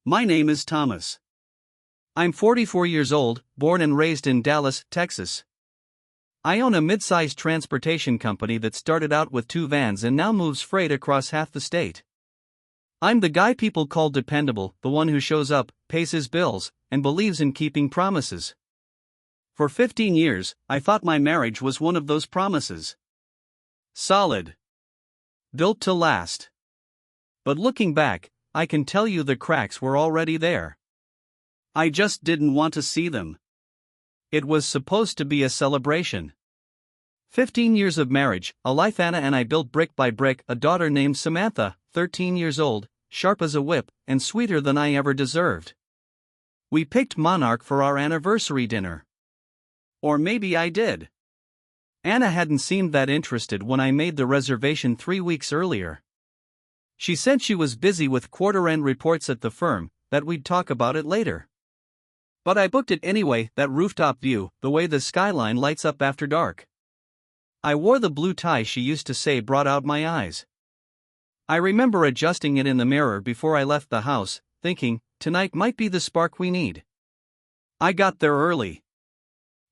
My name is Thomas. I'm 44 years old, born and raised in Dallas, Texas. I own a mid-sized transportation company that started out with 2 vans and now moves freight across half the state. I'm the guy people call dependable, the one who shows up, pays his bills, and believes in keeping promises. For 15 years, I thought my marriage was one of those promises. Solid. Built to last. But looking back, I can tell you the cracks were already there. I just didn't want to see them. It was supposed to be a celebration. 15 years of marriage, a life Anna and I built brick by brick, a daughter named Samantha, 13 years old, sharp as a whip, and sweeter than I ever deserved. We picked Monarch for our anniversary dinner. Or maybe I did. Anna hadn't seemed that interested when I made the reservation 3 weeks earlier. She said she was busy with quarter-end reports at the firm, that we'd talk about it later. But I booked it anyway, that rooftop view, the way the skyline lights up after dark. I wore the blue tie she used to say brought out my eyes. I remember adjusting it in the mirror before I left the house, thinking, tonight might be the spark we need. I got there early.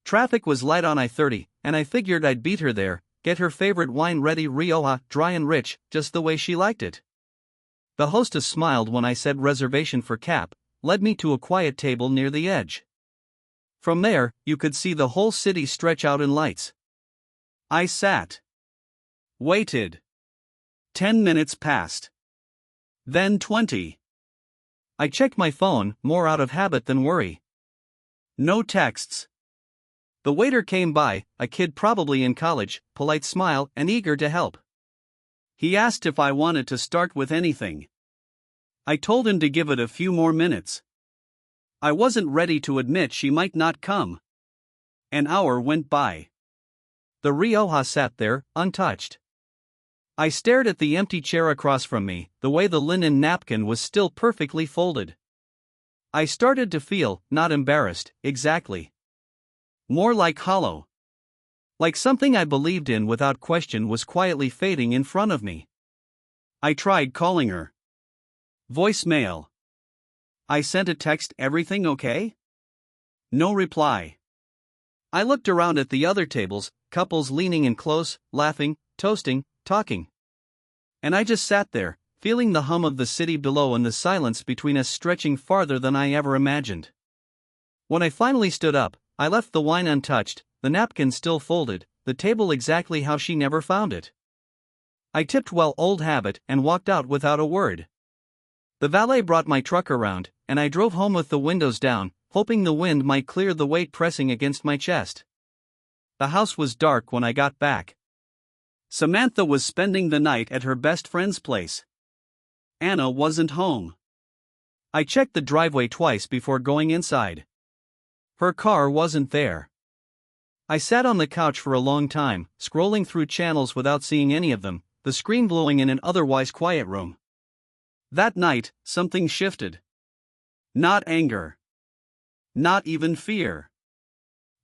Traffic was light on I-30, and I figured I'd beat her there, get her favorite wine ready, Rioja, dry and rich, just the way she liked it. The hostess smiled when I said reservation for Cap, led me to a quiet table near the edge. From there, you could see the whole city stretch out in lights. I sat. Waited. 10 minutes passed. Then 20. I checked my phone, more out of habit than worry. No texts. The waiter came by, a kid probably in college, polite smile and eager to help. He asked if I wanted to start with anything. I told him to give it a few more minutes. I wasn't ready to admit she might not come. An hour went by. The Rioja sat there, untouched. I stared at the empty chair across from me, the way the linen napkin was still perfectly folded. I started to feel, not embarrassed, exactly. More like hollow. Like something I believed in without question was quietly fading in front of me. I tried calling her. Voicemail. I sent a text, everything okay? No reply. I looked around at the other tables, couples leaning in close, laughing, toasting, talking. And I just sat there, feeling the hum of the city below and the silence between us stretching farther than I ever imagined. When I finally stood up, I left the wine untouched, the napkin still folded, the table exactly how she never found it. I tipped well, old habit, and walked out without a word. The valet brought my truck around, and I drove home with the windows down, hoping the wind might clear the weight pressing against my chest. The house was dark when I got back. Samantha was spending the night at her best friend's place. Anna wasn't home. I checked the driveway twice before going inside. Her car wasn't there. I sat on the couch for a long time, scrolling through channels without seeing any of them, the screen glowing in an otherwise quiet room. That night, something shifted. Not anger. Not even fear.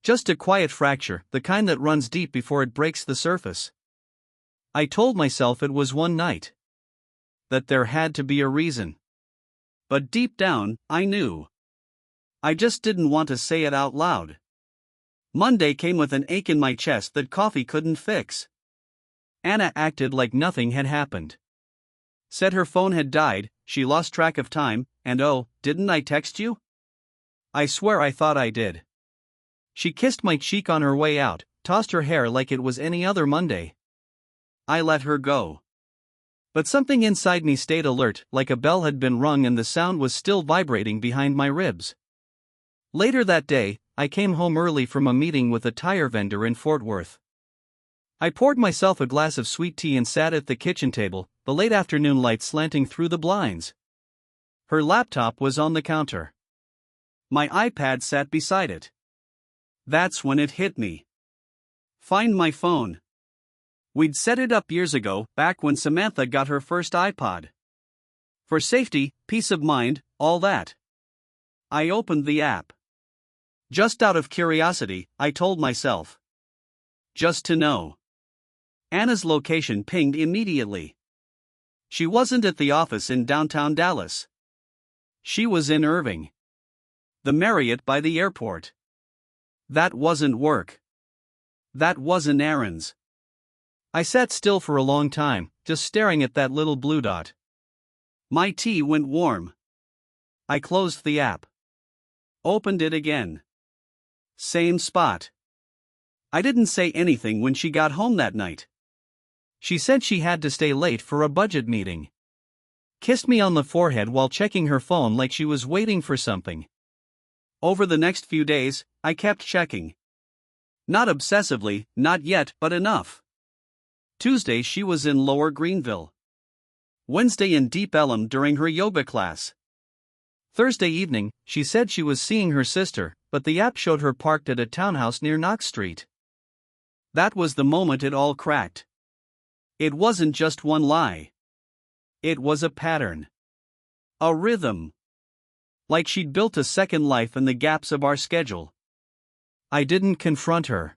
Just a quiet fracture, the kind that runs deep before it breaks the surface. I told myself it was one night. That there had to be a reason. But deep down, I knew. I just didn't want to say it out loud. Monday came with an ache in my chest that coffee couldn't fix. Anna acted like nothing had happened. Said her phone had died, she lost track of time, and oh, didn't I text you? I swear I thought I did. She kissed my cheek on her way out, tossed her hair like it was any other Monday. I let her go. But something inside me stayed alert, like a bell had been rung and the sound was still vibrating behind my ribs. Later that day, I came home early from a meeting with a tire vendor in Fort Worth. I poured myself a glass of sweet tea and sat at the kitchen table, the late afternoon light slanting through the blinds. Her laptop was on the counter. My iPad sat beside it. That's when it hit me. Find my phone. We'd set it up years ago, back when Samantha got her first iPod. For safety, peace of mind, all that. I opened the app. Just out of curiosity, I told myself. Just to know. Anna's location pinged immediately. She wasn't at the office in downtown Dallas. She was in Irving. The Marriott by the airport. That wasn't work. That wasn't errands. I sat still for a long time, just staring at that little blue dot. My tea went warm. I closed the app. Opened it again. Same spot. I didn't say anything when she got home that night. She said she had to stay late for a budget meeting. Kissed me on the forehead while checking her phone like she was waiting for something. Over the next few days, I kept checking. Not obsessively, not yet, but enough. Tuesday she was in Lower Greenville. Wednesday in Deep Ellum during her yoga class. Thursday evening, she said she was seeing her sister, but the app showed her parked at a townhouse near Knox Street. That was the moment it all cracked. It wasn't just one lie. It was a pattern. A rhythm. Like she'd built a second life in the gaps of our schedule. I didn't confront her.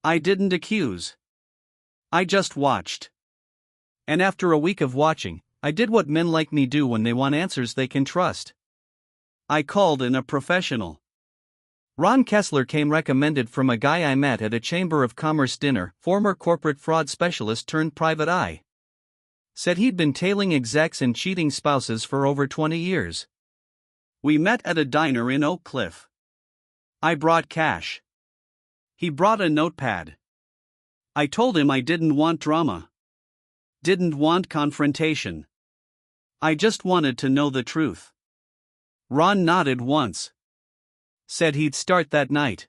I didn't accuse. I just watched. And after a week of watching, I did what men like me do when they want answers they can trust. I called in a professional. Ron Kessler came recommended from a guy I met at a Chamber of Commerce dinner, former corporate fraud specialist turned private eye. Said he'd been tailing execs and cheating spouses for over 20 years. We met at a diner in Oak Cliff. I brought cash. He brought a notepad. I told him I didn't want drama. Didn't want confrontation. I just wanted to know the truth. Ron nodded once. Said he'd start that night.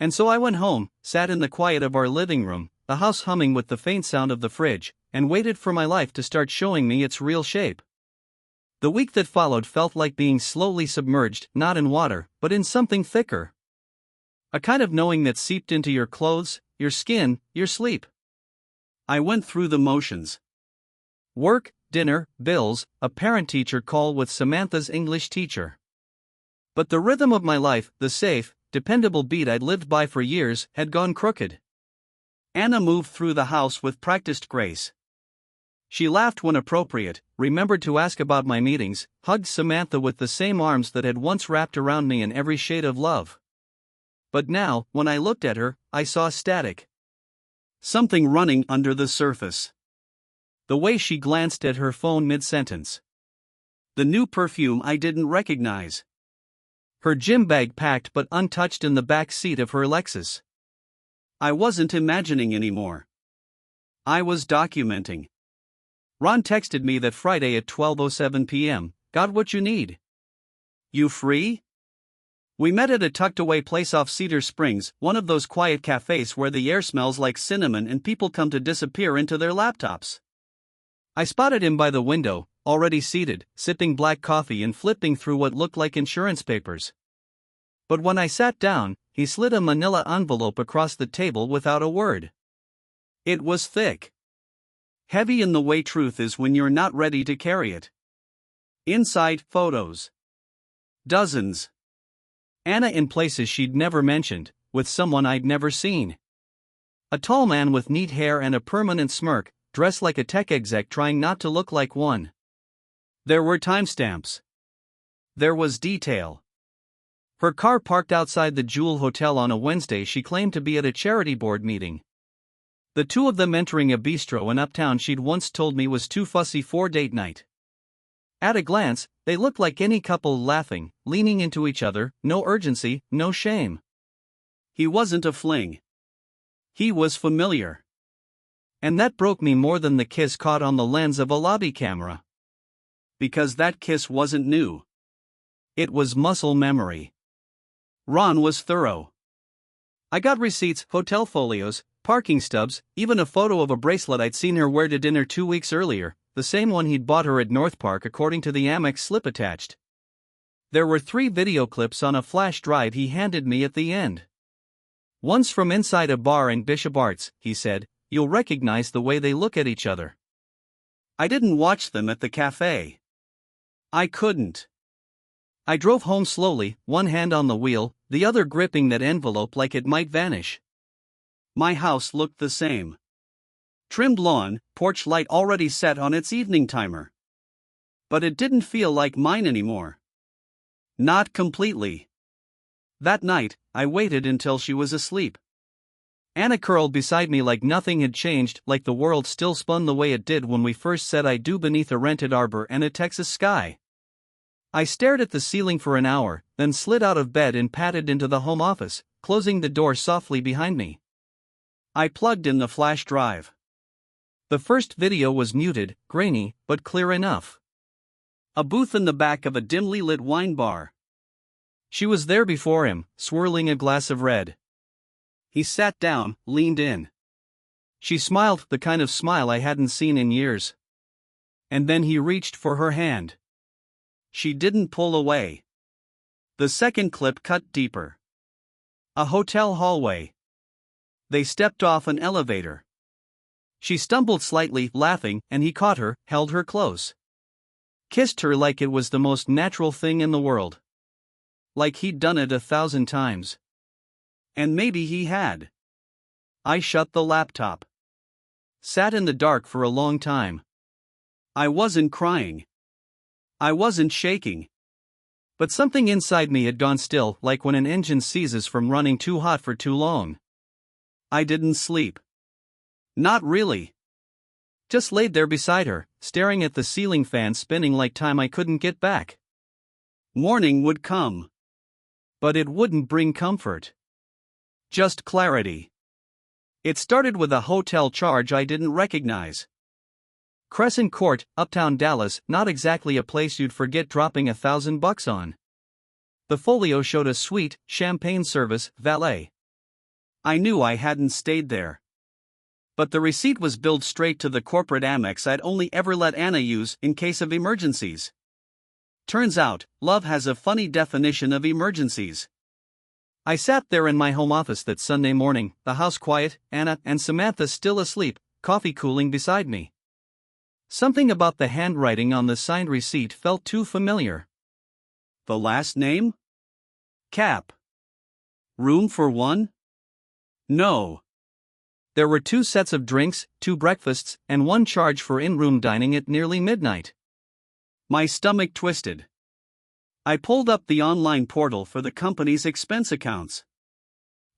And so I went home, sat in the quiet of our living room, the house humming with the faint sound of the fridge, and waited for my life to start showing me its real shape. The week that followed felt like being slowly submerged, not in water, but in something thicker. A kind of knowing that seeped into your clothes, your skin, your sleep. I went through the motions. Work, dinner, bills, a parent-teacher call with Samantha's English teacher. But the rhythm of my life, the safe, dependable beat I'd lived by for years, had gone crooked. Anna moved through the house with practiced grace. She laughed when appropriate, remembered to ask about my meetings, hugged Samantha with the same arms that had once wrapped around me in every shade of love. But now, when I looked at her, I saw static. Something running under the surface. The way she glanced at her phone mid-sentence. The new perfume I didn't recognize. Her gym bag packed but untouched in the back seat of her Lexus. I wasn't imagining anymore. I was documenting. Ron texted me that Friday at 12:07 p.m., "Got what you need. You free?" We met at a tucked-away place off Cedar Springs, one of those quiet cafes where the air smells like cinnamon and people come to disappear into their laptops. I spotted him by the window, already seated, sipping black coffee and flipping through what looked like insurance papers. But when I sat down, he slid a manila envelope across the table without a word. It was thick. Heavy in the way truth is when you're not ready to carry it. Inside, photos. Dozens. Anna in places she'd never mentioned, with someone I'd never seen. A tall man with neat hair and a permanent smirk, dressed like a tech exec trying not to look like one. There were timestamps. There was detail. Her car parked outside the Jewel Hotel on a Wednesday she claimed to be at a charity board meeting. The two of them entering a bistro in Uptown she'd once told me was too fussy for date night. At a glance, they looked like any couple laughing, leaning into each other, no urgency, no shame. He wasn't a fling. He was familiar. And that broke me more than the kiss caught on the lens of a lobby camera. Because that kiss wasn't new. It was muscle memory. Ron was thorough. I got receipts, hotel folios, parking stubs, even a photo of a bracelet I'd seen her wear to dinner 2 weeks earlier, the same one he'd bought her at North Park according to the Amex slip attached. There were 3 video clips on a flash drive he handed me at the end. One's from inside a bar in Bishop Arts, he said, "You'll recognize the way they look at each other." I didn't watch them at the cafe. I couldn't. I drove home slowly, one hand on the wheel, the other gripping that envelope like it might vanish. My house looked the same. Trimmed lawn, porch light already set on its evening timer. But it didn't feel like mine anymore. Not completely. That night, I waited until she was asleep. Anna curled beside me like nothing had changed, like the world still spun the way it did when we first said I do beneath a rented arbor and a Texas sky. I stared at the ceiling for an hour, then slid out of bed and padded into the home office, closing the door softly behind me. I plugged in the flash drive. The first video was muted, grainy, but clear enough. A booth in the back of a dimly lit wine bar. She was there before him, swirling a glass of red. He sat down, leaned in. She smiled, the kind of smile I hadn't seen in years. And then he reached for her hand. She didn't pull away. The second clip cut deeper. A hotel hallway. They stepped off an elevator. She stumbled slightly, laughing, and he caught her, held her close. Kissed her like it was the most natural thing in the world. Like he'd done it 1,000 times. And maybe he had. I shut the laptop. Sat in the dark for a long time. I wasn't crying. I wasn't shaking. But something inside me had gone still, like when an engine seizes from running too hot for too long. I didn't sleep. Not really. Just laid there beside her, staring at the ceiling fan spinning like time I couldn't get back. Morning would come. But it wouldn't bring comfort. Just clarity. It started with a hotel charge I didn't recognize. Crescent Court, uptown Dallas, not exactly a place you'd forget dropping $1,000 on. The folio showed a suite, champagne service, valet. I knew I hadn't stayed there. But the receipt was billed straight to the corporate Amex I'd only ever let Anna use in case of emergencies. Turns out, love has a funny definition of emergencies. I sat there in my home office that Sunday morning, the house quiet, Anna and Samantha still asleep, coffee cooling beside me. Something about the handwriting on the signed receipt felt too familiar. The last name? Cap. Room for one? No. There were 2 sets of drinks, 2 breakfasts, and 1 charge for in-room dining at nearly midnight. My stomach twisted. I pulled up the online portal for the company's expense accounts.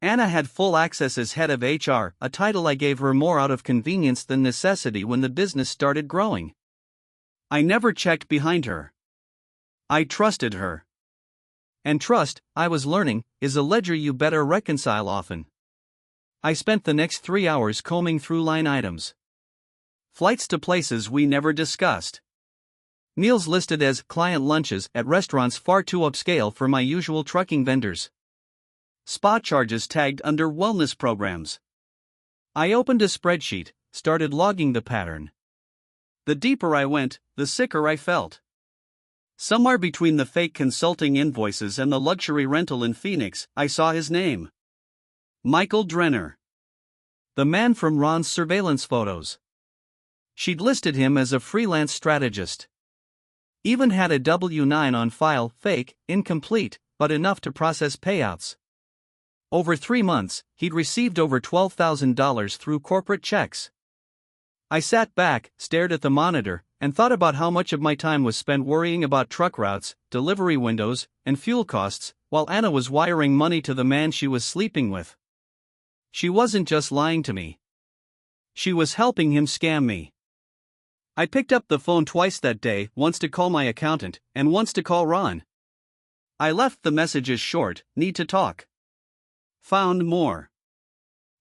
Anna had full access as head of HR, a title I gave her more out of convenience than necessity when the business started growing. I never checked behind her. I trusted her. And trust, I was learning, is a ledger you better reconcile often. I spent the next 3 hours combing through line items. Flights to places we never discussed. Meals listed as client lunches at restaurants far too upscale for my usual trucking vendors. Spa charges tagged under wellness programs. I opened a spreadsheet, started logging the pattern. The deeper I went, the sicker I felt. Somewhere between the fake consulting invoices and the luxury rental in Phoenix, I saw his name. Michael Drenner. The man from Ron's surveillance photos. She'd listed him as a freelance strategist. Even had a W-9 on file, fake, incomplete, but enough to process payouts. Over 3 months, he'd received over $12,000 through corporate checks. I sat back, stared at the monitor, and thought about how much of my time was spent worrying about truck routes, delivery windows, and fuel costs, while Anna was wiring money to the man she was sleeping with. She wasn't just lying to me. She was helping him scam me. I picked up the phone twice that day, once to call my accountant, and once to call Ron. I left the messages short, need to talk. Found more.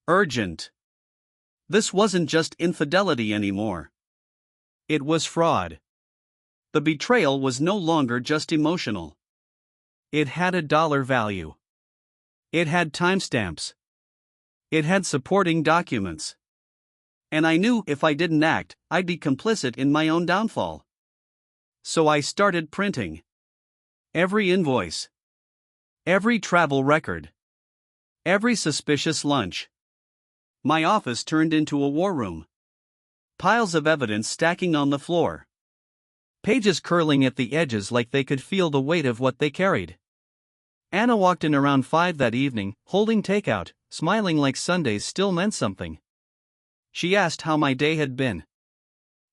Urgent. This wasn't just infidelity anymore. It was fraud. The betrayal was no longer just emotional. It had a dollar value. It had timestamps. It had supporting documents. And I knew if I didn't act, I'd be complicit in my own downfall. So I started printing. Every invoice. Every travel record. Every suspicious lunch. My office turned into a war room. Piles of evidence stacking on the floor. Pages curling at the edges like they could feel the weight of what they carried. Anna walked in around 5 that evening, holding takeout, smiling like Sundays still meant something. She asked how my day had been.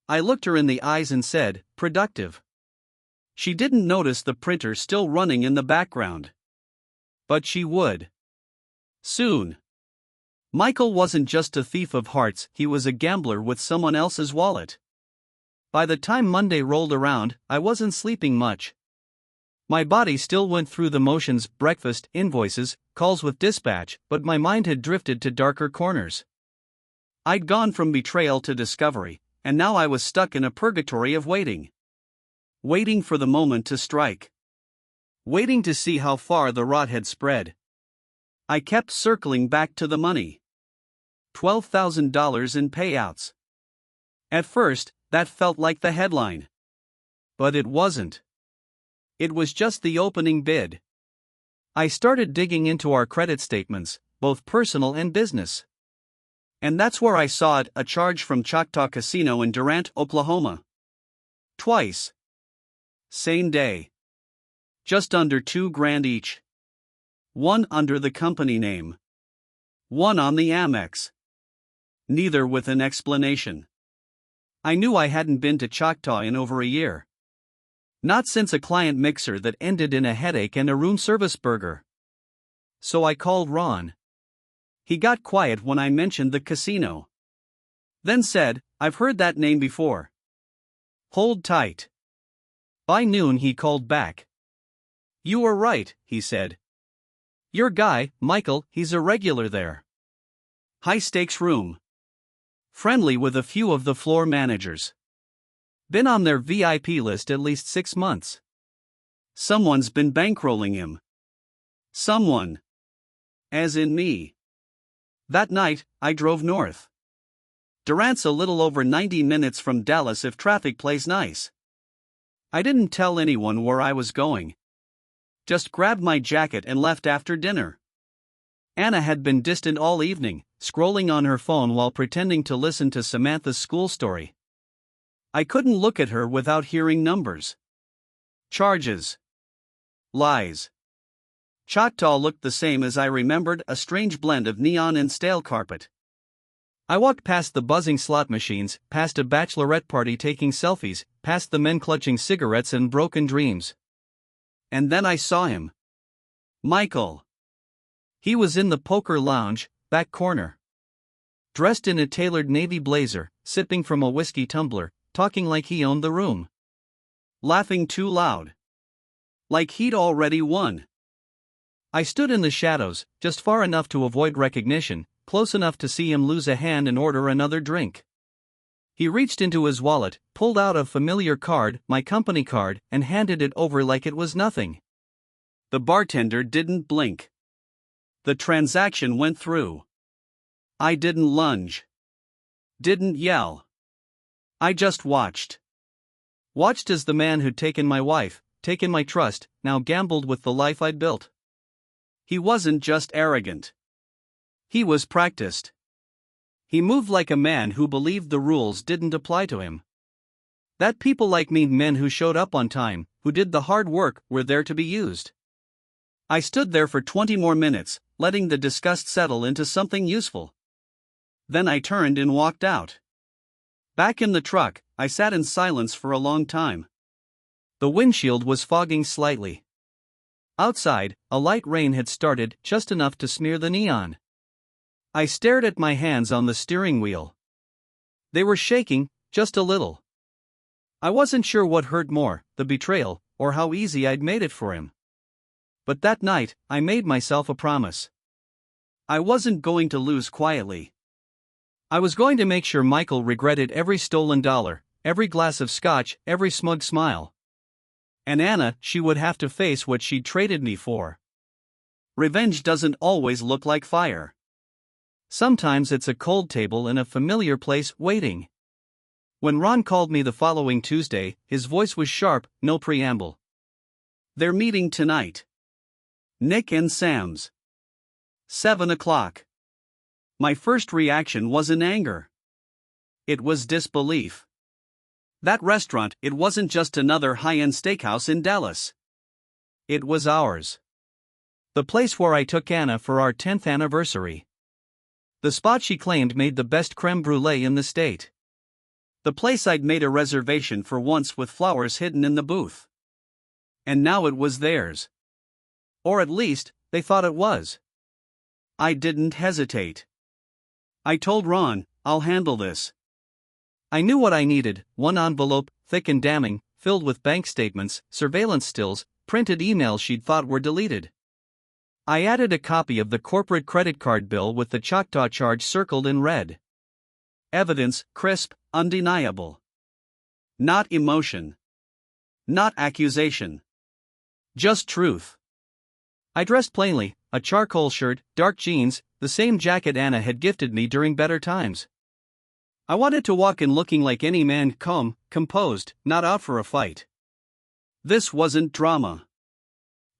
I looked her in the eyes and said, productive. She didn't notice the printer still running in the background. But she would. Soon. Michael wasn't just a thief of hearts, he was a gambler with someone else's wallet. By the time Monday rolled around, I wasn't sleeping much. My body still went through the motions: breakfast, invoices, calls with dispatch, but my mind had drifted to darker corners. I'd gone from betrayal to discovery, and now I was stuck in a purgatory of waiting. Waiting for the moment to strike. Waiting to see how far the rot had spread. I kept circling back to the money. $12,000 in payouts. At first, that felt like the headline. But it wasn't. It was just the opening bid. I started digging into our credit statements, both personal and business. And that's where I saw it: a charge from Choctaw Casino in Durant, Oklahoma. Twice. Same day. Just under $2,000 each. One under the company name. One on the Amex. Neither with an explanation. I knew I hadn't been to Choctaw in over a year. Not since a client mixer that ended in a headache and a room service burger. So I called Ron. He got quiet when I mentioned the casino. Then said, "I've heard that name before. Hold tight." By noon he called back. "You were right," he said. "Your guy, Michael, he's a regular there. High stakes room. Friendly with a few of the floor managers. Been on their VIP list at least 6 months. Someone's been bankrolling him. Someone. As in me." That night, I drove north. Durant's a little over 90 minutes from Dallas if traffic plays nice. I didn't tell anyone where I was going. Just grabbed my jacket and left after dinner. Anna had been distant all evening, scrolling on her phone while pretending to listen to Samantha's school story. I couldn't look at her without hearing numbers. Charges. Lies. Choctaw looked the same as I remembered: a strange blend of neon and stale carpet. I walked past the buzzing slot machines, past a bachelorette party taking selfies, past the men clutching cigarettes and broken dreams. And then I saw him. Michael. He was in the poker lounge, back corner. Dressed in a tailored navy blazer, sipping from a whiskey tumbler, talking like he owned the room. Laughing too loud. Like he'd already won. I stood in the shadows, just far enough to avoid recognition, close enough to see him lose a hand and order another drink. He reached into his wallet, pulled out a familiar card, my company card, and handed it over like it was nothing. The bartender didn't blink. The transaction went through. I didn't lunge. Didn't yell. I just watched. Watched as the man who'd taken my wife, taken my trust, now gambled with the life I'd built. He wasn't just arrogant. He was practiced. He moved like a man who believed the rules didn't apply to him. That people like me, men who showed up on time, who did the hard work, were there to be used. I stood there for 20 more minutes, letting the disgust settle into something useful. Then I turned and walked out. Back in the truck, I sat in silence for a long time. The windshield was fogging slightly. Outside, a light rain had started, just enough to smear the neon. I stared at my hands on the steering wheel. They were shaking, just a little. I wasn't sure what hurt more, the betrayal, or how easy I'd made it for him. But that night, I made myself a promise. I wasn't going to lose quietly. I was going to make sure Michael regretted every stolen dollar, every glass of scotch, every smug smile. And Anna, she would have to face what she'd traded me for. Revenge doesn't always look like fire. Sometimes it's a cold table in a familiar place waiting. When Ron called me the following Tuesday, his voice was sharp, no preamble. "They're meeting tonight. Nick and Sam's. 7 o'clock. My first reaction wasn't anger. It was disbelief. That restaurant, it wasn't just another high-end steakhouse in Dallas. It was ours. The place where I took Anna for our 10th anniversary. The spot she claimed made the best creme brulee in the state. The place I'd made a reservation for once with flowers hidden in the booth. And now it was theirs. Or at least, they thought it was. I didn't hesitate. I told Ron, I'll handle this. I knew what I needed: one envelope, thick and damning, filled with bank statements, surveillance stills, printed emails she'd thought were deleted. I added a copy of the corporate credit card bill with the Choctaw charge circled in red. Evidence, crisp, undeniable. Not emotion. Not accusation. Just truth. I dressed plainly: a charcoal shirt, dark jeans, the same jacket Anna had gifted me during better times. I wanted to walk in looking like any man, calm, composed, not out for a fight. This wasn't drama.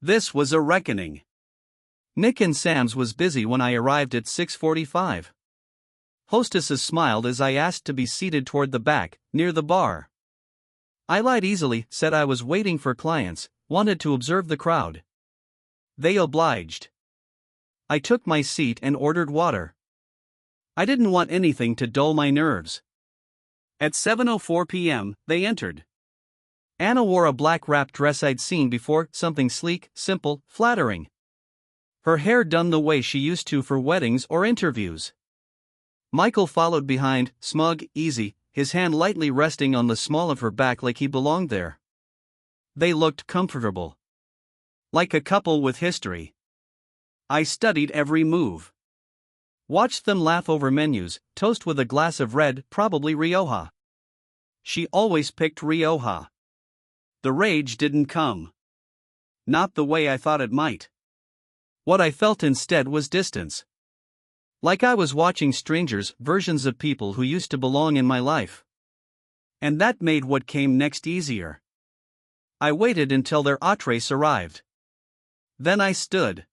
This was a reckoning. Nick and Sam's was busy when I arrived at 6:45. Hostesses smiled as I asked to be seated toward the back, near the bar. I lied easily, said I was waiting for clients, wanted to observe the crowd. They obliged. I took my seat and ordered water. I didn't want anything to dull my nerves. At 7:04 p.m., they entered. Anna wore a black wrap dress I'd seen before, something sleek, simple, flattering. Her hair done the way she used to for weddings or interviews. Michael followed behind, smug, easy, his hand lightly resting on the small of her back like he belonged there. They looked comfortable. Like a couple with history. I studied every move. Watched them laugh over menus, toast with a glass of red, probably Rioja. She always picked Rioja. The rage didn't come. Not the way I thought it might. What I felt instead was distance. Like I was watching strangers, versions of people who used to belong in my life. And that made what came next easier. I waited until their entrées arrived. Then I stood.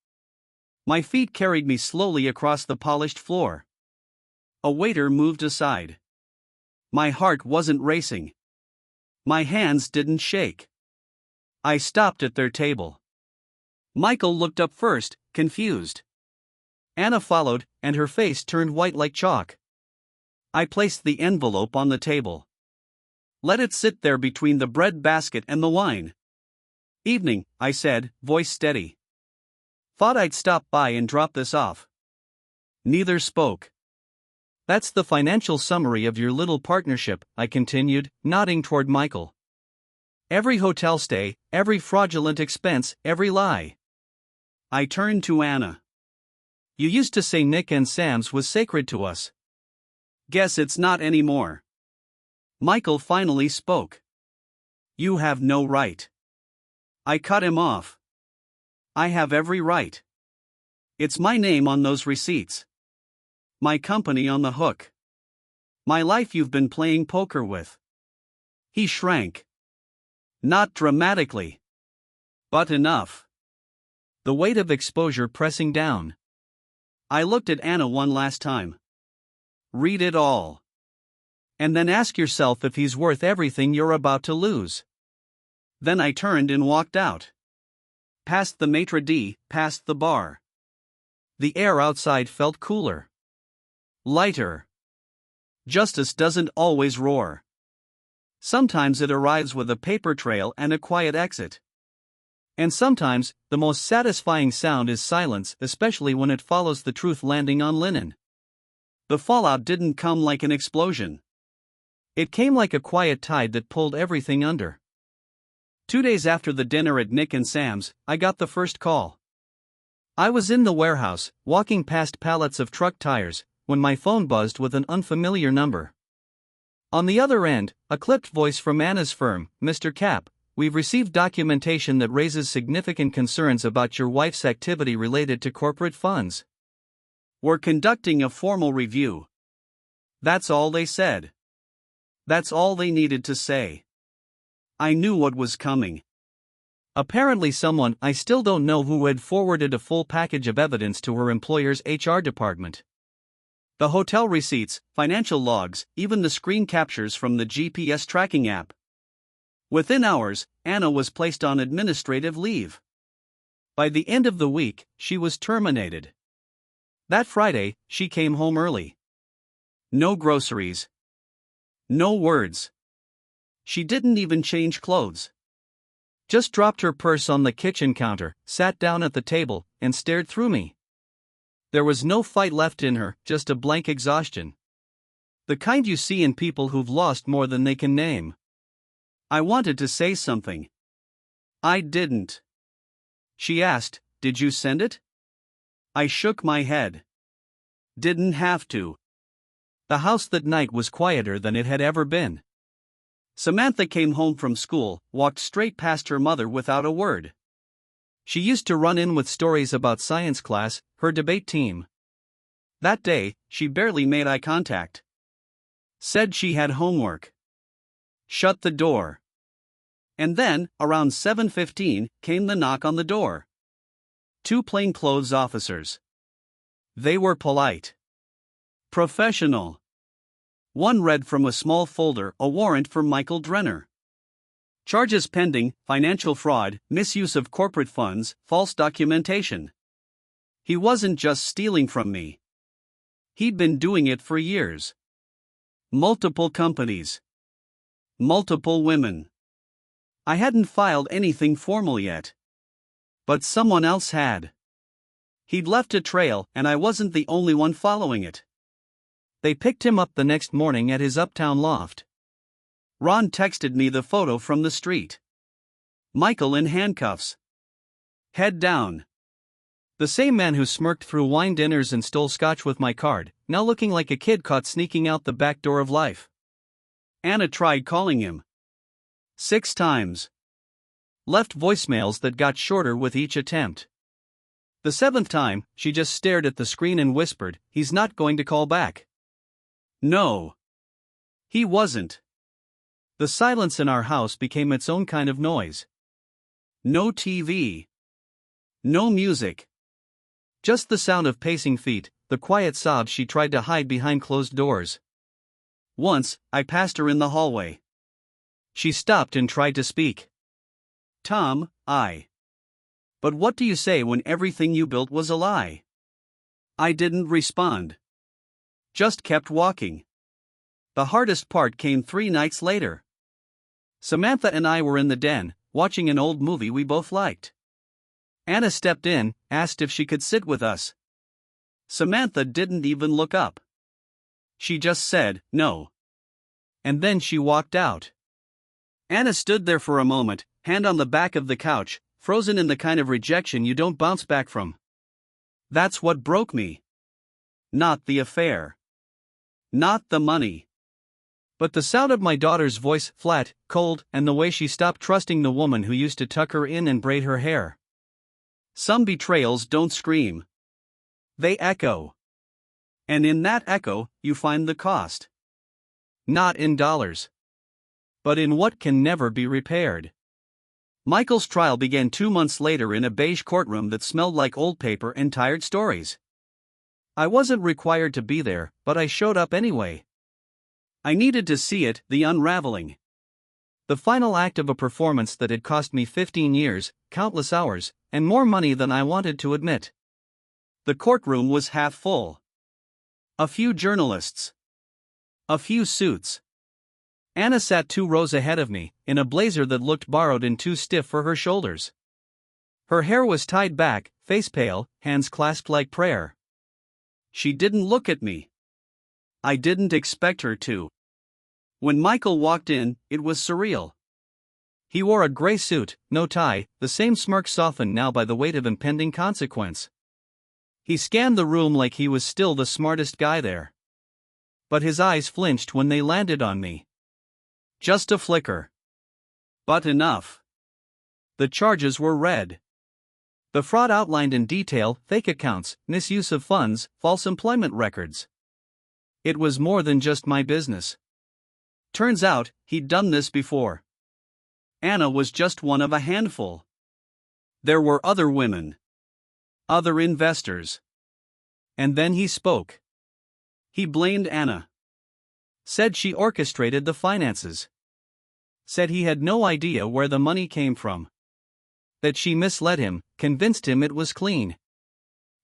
My feet carried me slowly across the polished floor. A waiter moved aside. My heart wasn't racing. My hands didn't shake. I stopped at their table. Michael looked up first, confused. Anna followed, and her face turned white like chalk. I placed the envelope on the table. Let it sit there between the bread basket and the wine. Evening, I said, voice steady. Thought I'd stop by and drop this off. Neither spoke. That's the financial summary of your little partnership, I continued, nodding toward Michael. Every hotel stay, every fraudulent expense, every lie. I turned to Anna. You used to say Nick and Sam's was sacred to us. Guess it's not anymore. Michael finally spoke. You have no right. I cut him off. I have every right. It's my name on those receipts. My company on the hook. My life you've been playing poker with. He shrank. Not dramatically. But enough. The weight of exposure pressing down. I looked at Anna one last time. Read it all. And then ask yourself if he's worth everything you're about to lose. Then I turned and walked out. Past the maitre d', past the bar. The air outside felt cooler. Lighter. Justice doesn't always roar. Sometimes it arrives with a paper trail and a quiet exit. And sometimes, the most satisfying sound is silence, especially when it follows the truth landing on linen. The fallout didn't come like an explosion. It came like a quiet tide that pulled everything under. 2 days after the dinner at Nick and Sam's, I got the first call. I was in the warehouse, walking past pallets of truck tires, when my phone buzzed with an unfamiliar number. On the other end, a clipped voice from Anna's firm. Mr. Cap, we've received documentation that raises significant concerns about your wife's activity related to corporate funds. We're conducting a formal review. That's all they said. That's all they needed to say. I knew what was coming. Apparently someone, I still don't know who, had forwarded a full package of evidence to her employer's HR department. The hotel receipts, financial logs, even the screen captures from the GPS tracking app. Within hours, Anna was placed on administrative leave. By the end of the week, she was terminated. That Friday, she came home early. No groceries. No words. She didn't even change clothes. Just dropped her purse on the kitchen counter, sat down at the table, and stared through me. There was no fight left in her, just a blank exhaustion. The kind you see in people who've lost more than they can name. I wanted to say something. I didn't. She asked, "Did you send it?" I shook my head. Didn't have to. The house that night was quieter than it had ever been. Samantha came home from school, walked straight past her mother without a word. She used to run in with stories about science class, her debate team. That day, she barely made eye contact. Said she had homework. Shut the door. And then, around 7:15, came the knock on the door. 2 plainclothes officers. They were polite. Professional. One read from a small folder a warrant for Michael Drenner. Charges pending: financial fraud, misuse of corporate funds, false documentation. He wasn't just stealing from me. He'd been doing it for years. Multiple companies. Multiple women. I hadn't filed anything formal yet. But someone else had. He'd left a trail, and I wasn't the only one following it. They picked him up the next morning at his uptown loft. Ron texted me the photo from the street. Michael in handcuffs. Head down. The same man who smirked through wine dinners and stole scotch with my card, now looking like a kid caught sneaking out the back door of life. Anna tried calling him. 6 times. Left voicemails that got shorter with each attempt. The 7th time, she just stared at the screen and whispered, "He's not going to call back." No. He wasn't. The silence in our house became its own kind of noise. No TV. No music. Just the sound of pacing feet, the quiet sobs she tried to hide behind closed doors. Once, I passed her in the hallway. She stopped and tried to speak. "Tom, But what do you say when everything you built was a lie?" I didn't respond. Just kept walking. The hardest part came 3 nights later. Samantha and I were in the den, watching an old movie we both liked. Anna stepped in, asked if she could sit with us. Samantha didn't even look up. She just said, "No." And then she walked out. Anna stood there for a moment, hand on the back of the couch, frozen in the kind of rejection you don't bounce back from. That's what broke me. Not the affair. Not the money. But the sound of my daughter's voice, flat, cold, and the way she stopped trusting the woman who used to tuck her in and braid her hair. Some betrayals don't scream. They echo. And in that echo, you find the cost. Not in dollars. But in what can never be repaired. Michael's trial began 2 months later in a beige courtroom that smelled like old paper and tired stories. I wasn't required to be there, but I showed up anyway. I needed to see it, the unraveling. The final act of a performance that had cost me 15 years, countless hours, and more money than I wanted to admit. The courtroom was half full. A few journalists. A few suits. Anna sat 2 rows ahead of me, in a blazer that looked borrowed and too stiff for her shoulders. Her hair was tied back, face pale, hands clasped like prayer. She didn't look at me. I didn't expect her to. When Michael walked in, it was surreal. He wore a gray suit, no tie, the same smirk softened now by the weight of impending consequence. He scanned the room like he was still the smartest guy there. But his eyes flinched when they landed on me. Just a flicker. But enough. The charges were read. The fraud outlined in detail: fake accounts, misuse of funds, false employment records. It was more than just my business. Turns out, he'd done this before. Anna was just one of a handful. There were other women. Other investors. And then he spoke. He blamed Anna. Said she orchestrated the finances. Said he had no idea where the money came from. That she misled him, convinced him it was clean.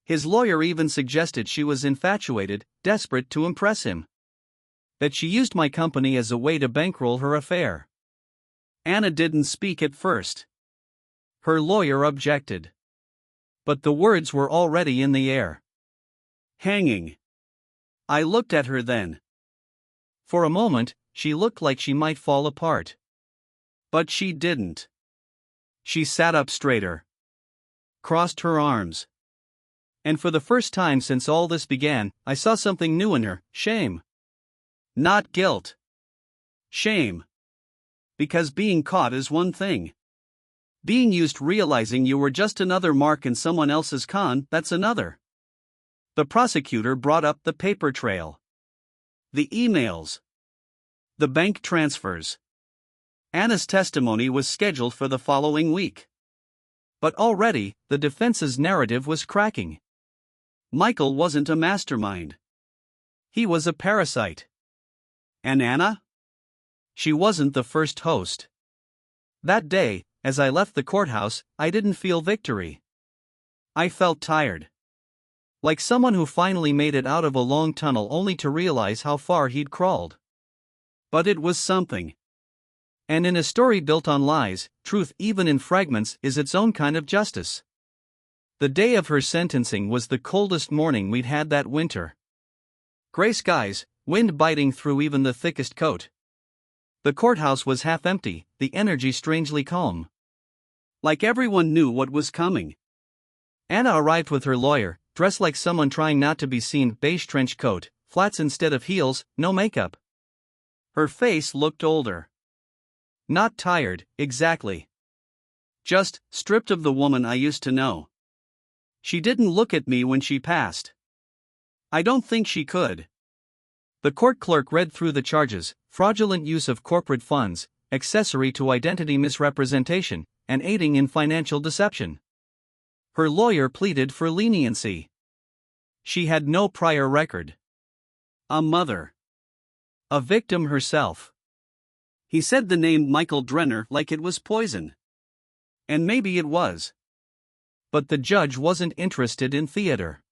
His lawyer even suggested she was infatuated, desperate to impress him. That she used my company as a way to bankroll her affair. Anna didn't speak at first. Her lawyer objected. But the words were already in the air. Hanging. I looked at her then. For a moment, she looked like she might fall apart. But she didn't. She sat up straighter. Crossed her arms. And for the first time since all this began, I saw something new in her: shame. Not guilt. Shame. Because being caught is one thing. Being used, realizing you were just another mark in someone else's con, that's another. The prosecutor brought up the paper trail. The emails. The bank transfers. Anna's testimony was scheduled for the following week. But already, the defense's narrative was cracking. Michael wasn't a mastermind. He was a parasite. And Anna? She wasn't the first host. That day, as I left the courthouse, I didn't feel victory. I felt tired. Like someone who finally made it out of a long tunnel only to realize how far he'd crawled. But it was something. And in a story built on lies, truth, even in fragments, is its own kind of justice. The day of her sentencing was the coldest morning we'd had that winter. Gray skies, wind biting through even the thickest coat. The courthouse was half empty, the energy strangely calm. Like everyone knew what was coming. Anna arrived with her lawyer, dressed like someone trying not to be seen, beige trench coat, flats instead of heels, no makeup. Her face looked older. Not tired, exactly. Just stripped of the woman I used to know. She didn't look at me when she passed. I don't think she could. The court clerk read through the charges: fraudulent use of corporate funds, accessory to identity misrepresentation, and aiding in financial deception. Her lawyer pleaded for leniency. She had no prior record. A mother. A victim herself. He said the name Michael Drenner like it was poison. And maybe it was. But the judge wasn't interested in theater.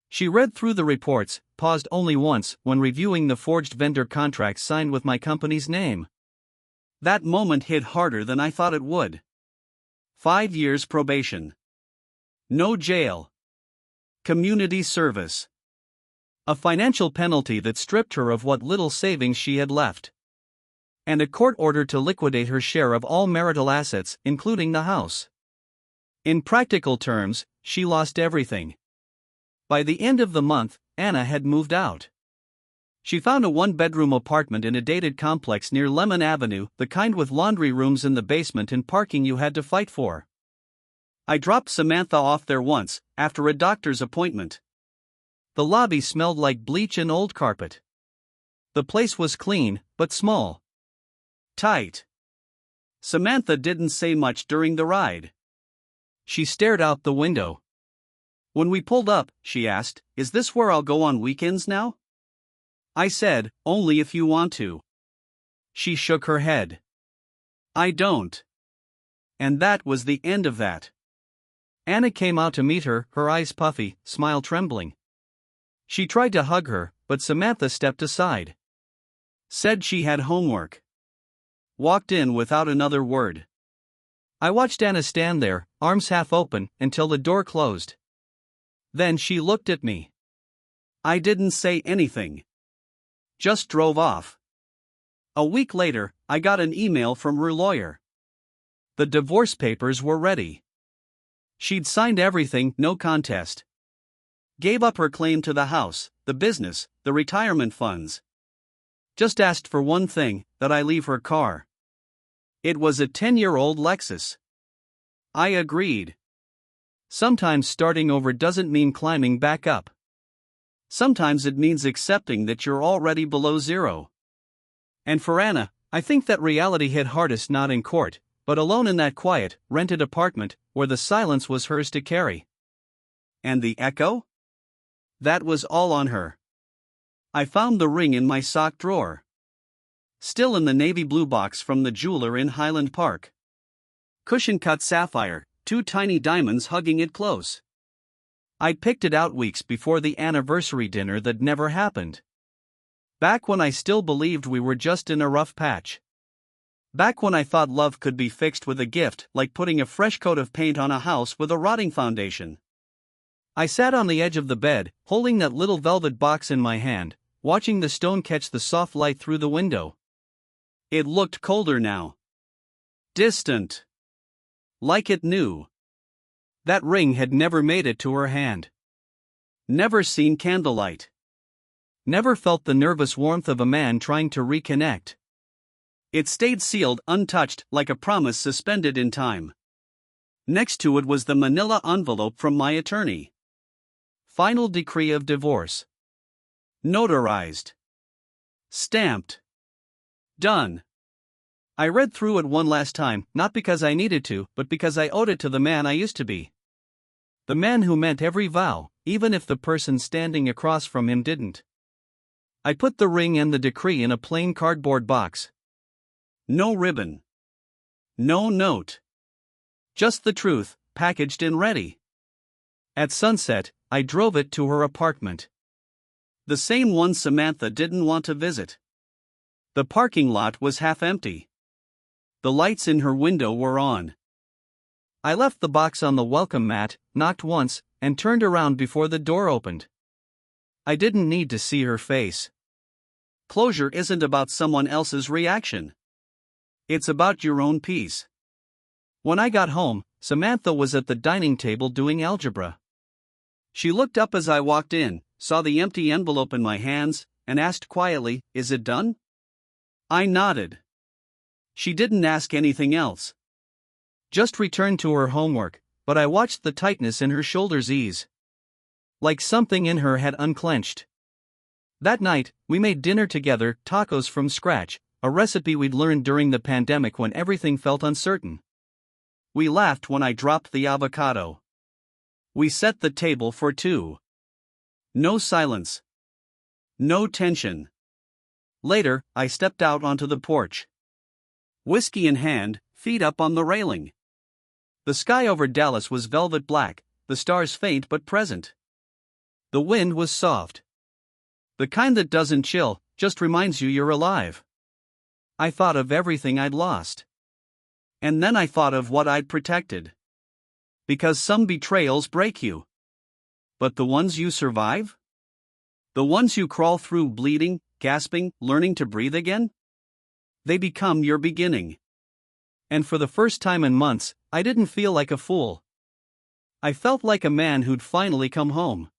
She read through the reports, paused only once when reviewing the forged vendor contracts signed with my company's name. That moment hit harder than I thought it would. 5 years probation. No jail. Community service. A financial penalty that stripped her of what little savings she had left. And a court order to liquidate her share of all marital assets, including the house. In practical terms, she lost everything. By the end of the month, Anna had moved out. She found a one-bedroom apartment in a dated complex near Lemon Avenue, the kind with laundry rooms in the basement and parking you had to fight for. I dropped Samantha off there once, after a doctor's appointment. The lobby smelled like bleach and old carpet. The place was clean, but small. Tight. Samantha didn't say much during the ride. She stared out the window. When we pulled up, she asked, "Is this where I'll go on weekends now?" I said, "Only if you want to." She shook her head. "I don't." And that was the end of that. Anna came out to meet her, her eyes puffy, smile trembling. She tried to hug her, but Samantha stepped aside. Said she had homework. Walked in without another word. I watched Anna stand there, arms half open, until the door closed. Then she looked at me. I didn't say anything. Just drove off. A week later, I got an email from her lawyer. The divorce papers were ready. She'd signed everything, no contest. Gave up her claim to the house, the business, the retirement funds. Just asked for one thing, that I leave her car. It was a 10-year-old Lexus. I agreed. Sometimes starting over doesn't mean climbing back up. Sometimes it means accepting that you're already below zero. And for Anna, I think that reality hit hardest not in court, but alone in that quiet, rented apartment, where the silence was hers to carry. And the echo? That was all on her. I found the ring in my sock drawer. Still in the navy blue box from the jeweler in Highland Park. Cushion-cut sapphire, 2 tiny diamonds hugging it close. I'd picked it out weeks before the anniversary dinner that never happened. Back when I still believed we were just in a rough patch. Back when I thought love could be fixed with a gift, like putting a fresh coat of paint on a house with a rotting foundation. I sat on the edge of the bed, holding that little velvet box in my hand, watching the stone catch the soft light through the window. It looked colder now. Distant. Like it knew. That ring had never made it to her hand. Never seen candlelight. Never felt the nervous warmth of a man trying to reconnect. It stayed sealed, untouched, like a promise suspended in time. Next to it was the manila envelope from my attorney. Final decree of divorce. Notarized. Stamped. Done. I read through it one last time, not because I needed to, but because I owed it to the man I used to be. The man who meant every vow, even if the person standing across from him didn't. I put the ring and the decree in a plain cardboard box. No ribbon. No note. Just the truth, packaged and ready. At sunset, I drove it to her apartment. The same one Samantha didn't want to visit. The parking lot was half empty. The lights in her window were on. I left the box on the welcome mat, knocked once, and turned around before the door opened. I didn't need to see her face. Closure isn't about someone else's reaction. It's about your own peace. When I got home, Samantha was at the dining table doing algebra. She looked up as I walked in, saw the empty envelope in my hands, and asked quietly, "Is it done?" I nodded. She didn't ask anything else. Just returned to her homework, but I watched the tightness in her shoulders ease. Like something in her had unclenched. That night, we made dinner together, tacos from scratch, a recipe we'd learned during the pandemic when everything felt uncertain. We laughed when I dropped the avocado. We set the table for two. No silence. No tension. Later, I stepped out onto the porch. Whiskey in hand, feet up on the railing. The sky over Dallas was velvet black, the stars faint but present. The wind was soft. The kind that doesn't chill, just reminds you you're alive. I thought of everything I'd lost. And then I thought of what I'd protected. Because some betrayals break you. But the ones you survive? The ones you crawl through bleeding, gasping, learning to breathe again? They become your beginning. And for the first time in months, I didn't feel like a fool. I felt like a man who'd finally come home.